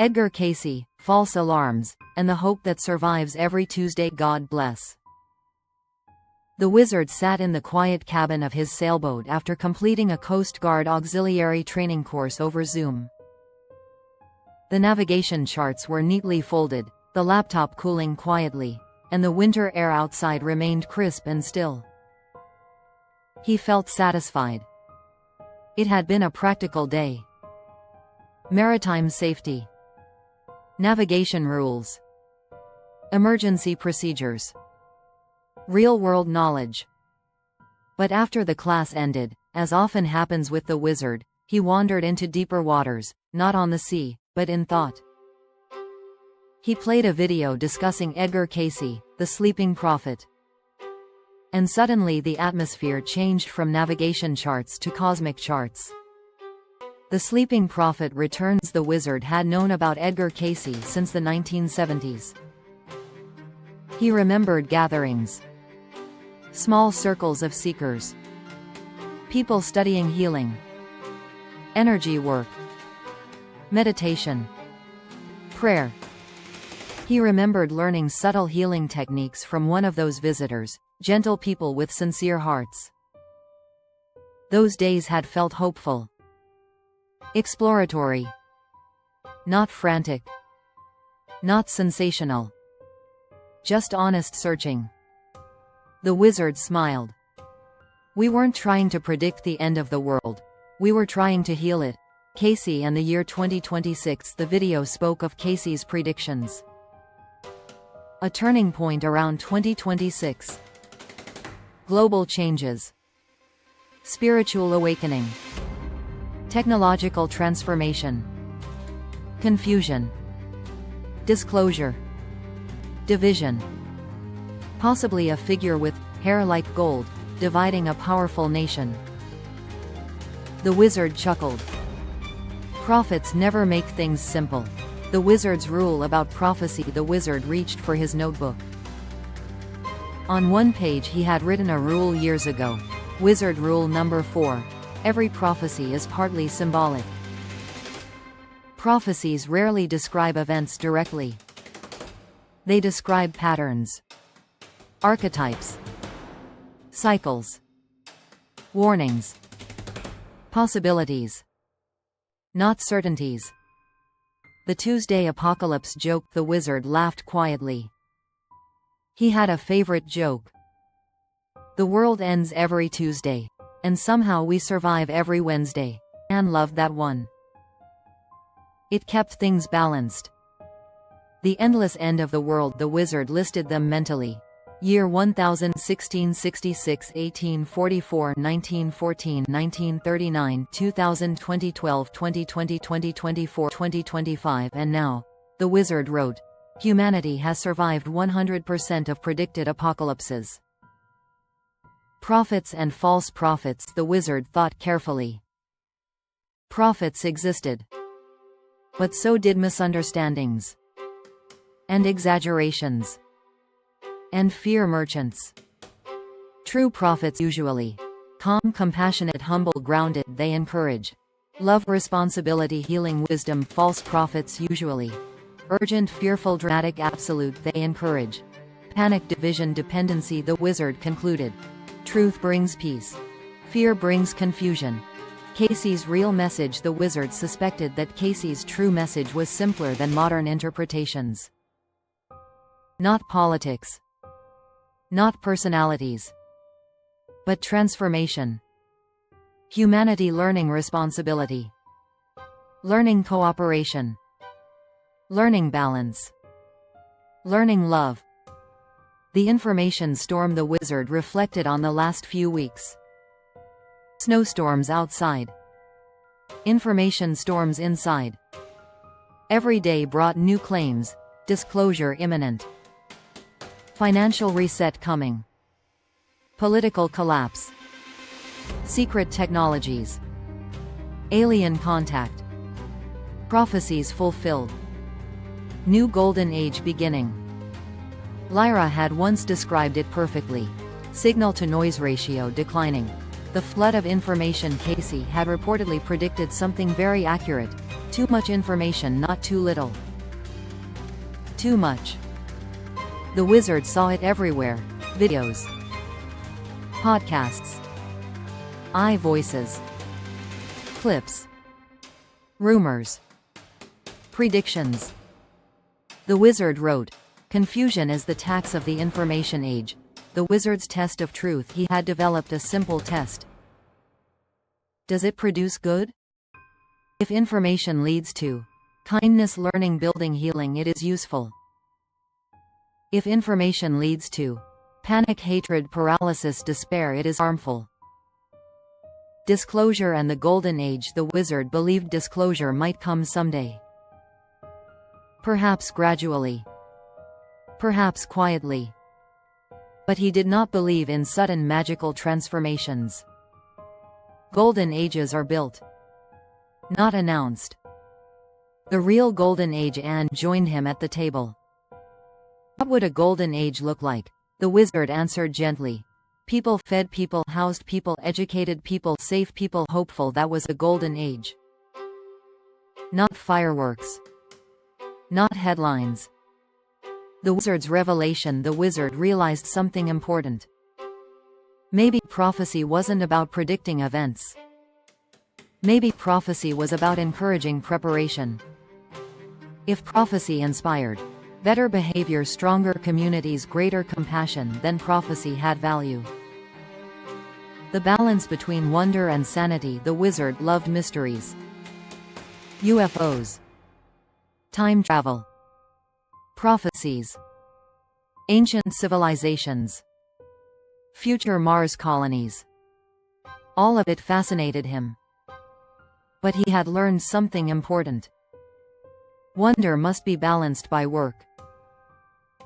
Edgar Cayce, false alarms, and the hope that survives every Tuesday. God bless. The wizard sat in the quiet cabin of his sailboat after completing a Coast Guard auxiliary training course over Zoom. The navigation charts were neatly folded, the laptop cooling quietly, and the winter air outside remained crisp and still. He felt satisfied. It had been a practical day. Maritime safety. Navigation rules. Emergency procedures. Real-world knowledge. But after the class ended, as often happens with the wizard, he wandered into deeper waters, not on the sea, but in thought. He played a video discussing Edgar Cayce, the sleeping prophet. And suddenly the atmosphere changed from navigation charts to cosmic charts. The sleeping prophet returns. The wizard had known about Edgar Cayce since the 1970s. He remembered gatherings. Small circles of seekers. People studying healing. Energy work. Meditation. Prayer. He remembered learning subtle healing techniques from one of those visitors, gentle people with sincere hearts. Those days had felt hopeful. Exploratory. Not frantic. Not sensational. Just honest searching. The wizard smiled. We weren't trying to predict the end of the world. We were trying to heal it. Cayce and the year 2026. The video spoke of Cayce's predictions. A turning point around 2026. Global changes. Spiritual awakening. Technological transformation. Confusion. Disclosure. Division. Possibly a figure with hair like gold, dividing a powerful nation. The wizard chuckled. Prophets never make things simple. The wizard's rule about prophecy. The wizard reached for his notebook. On one page he had written a rule years ago. Wizard rule number 4. Every prophecy is partly symbolic. Prophecies rarely describe events directly. They describe patterns. Archetypes. Cycles. Warnings. Possibilities. Not certainties. The Tuesday apocalypse joke. The wizard laughed quietly. He had a favorite joke. The world ends every Tuesday. And somehow we survive every Wednesday. Anne loved that one. It kept things balanced. The endless end of the world. The wizard listed them mentally. Year 1000, 1666, 1844, 1914, 1939, 2000, 2012, 2020, 2024, 2025, and now. The wizard wrote, humanity has survived 100% of predicted apocalypses. Prophets and false prophets. The wizard thought carefully. Prophets existed. But so did misunderstandings. And exaggerations. And fear merchants. True prophets usually. Calm, compassionate, humble, grounded. They encourage. Love, responsibility, healing, wisdom. False prophets usually. Urgent, fearful, dramatic, absolute. They encourage. Panic, division, dependency. The wizard concluded. Truth brings peace. Fear brings confusion. Cayce's real message. The wizard suspected that Cayce's true message was simpler than modern interpretations. Not politics. Not personalities. But transformation. Humanity learning responsibility. Learning cooperation. Learning balance. Learning love. The information storm. The wizard reflected on the last few weeks. Snowstorms outside. Information storms inside. Every day brought new claims. Disclosure imminent. Financial reset coming. Political collapse. Secret technologies. Alien contact. Prophecies fulfilled. New golden age beginning. Lyra had once described it perfectly. Signal-to-noise ratio declining. The flood of information. Cayce had reportedly predicted something very accurate. Too much information, not too little. Too much. The wizard saw it everywhere. Videos. Podcasts. iVoices. Clips. Rumors. Predictions. The wizard wrote, "Confusion is the tax of the information age." The wizard's test of truth. He had developed a simple test. Does it produce good? If information leads to kindness, learning, building, healing, it is useful. If information leads to panic, hatred, paralysis, despair, it is harmful. Disclosure and the golden age. The wizard believed disclosure might come someday. Perhaps gradually. Perhaps quietly. But he did not believe in sudden magical transformations. Golden ages are built, not announced. The real golden age. Anne joined him at the table. What would a golden age look like? The wizard answered gently. People fed, people housed, people educated, people safe, people hopeful. That was a golden age. Not fireworks. Not headlines. The wizard's revelation. The wizard realized something important. Maybe prophecy wasn't about predicting events. Maybe prophecy was about encouraging preparation. If prophecy inspired better behavior, stronger communities, greater compassion, then prophecy had value. The balance between wonder and sanity. The wizard loved mysteries. UFOs. Time travel. Prophecies. Ancient civilizations. Future Mars colonies. All of it fascinated him. But he had learned something important. Wonder must be balanced by work.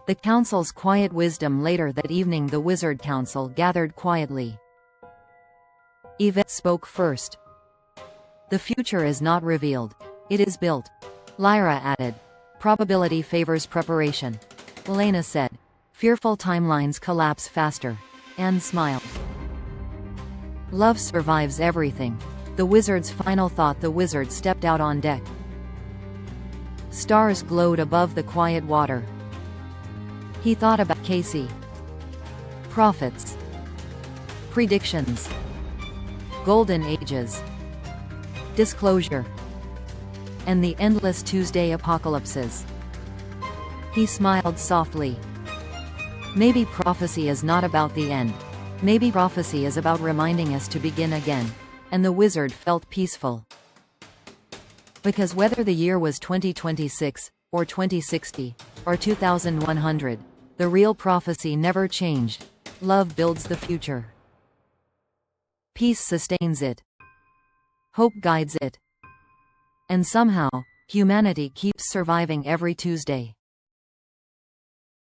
The council's quiet wisdom. Later that evening, the wizard council gathered quietly. Yvette spoke first. The future is not revealed. It is built. Lyra added. Probability favors preparation. Elena said. Fearful timelines collapse faster. Anne smiled. Love survives everything. The wizard's final thought. The wizard stepped out on deck. Stars glowed above the quiet water. He thought about Casey. Prophets. Predictions. Golden ages. Disclosure. And the endless Tuesday apocalypses. He smiled softly. Maybe prophecy is not about the end. Maybe prophecy is about reminding us to begin again. And the wizard felt peaceful. Because whether the year was 2026, or 2060, or 2100, the real prophecy never changed. Love builds the future. Peace sustains it. Hope guides it. And somehow, humanity keeps surviving every Tuesday.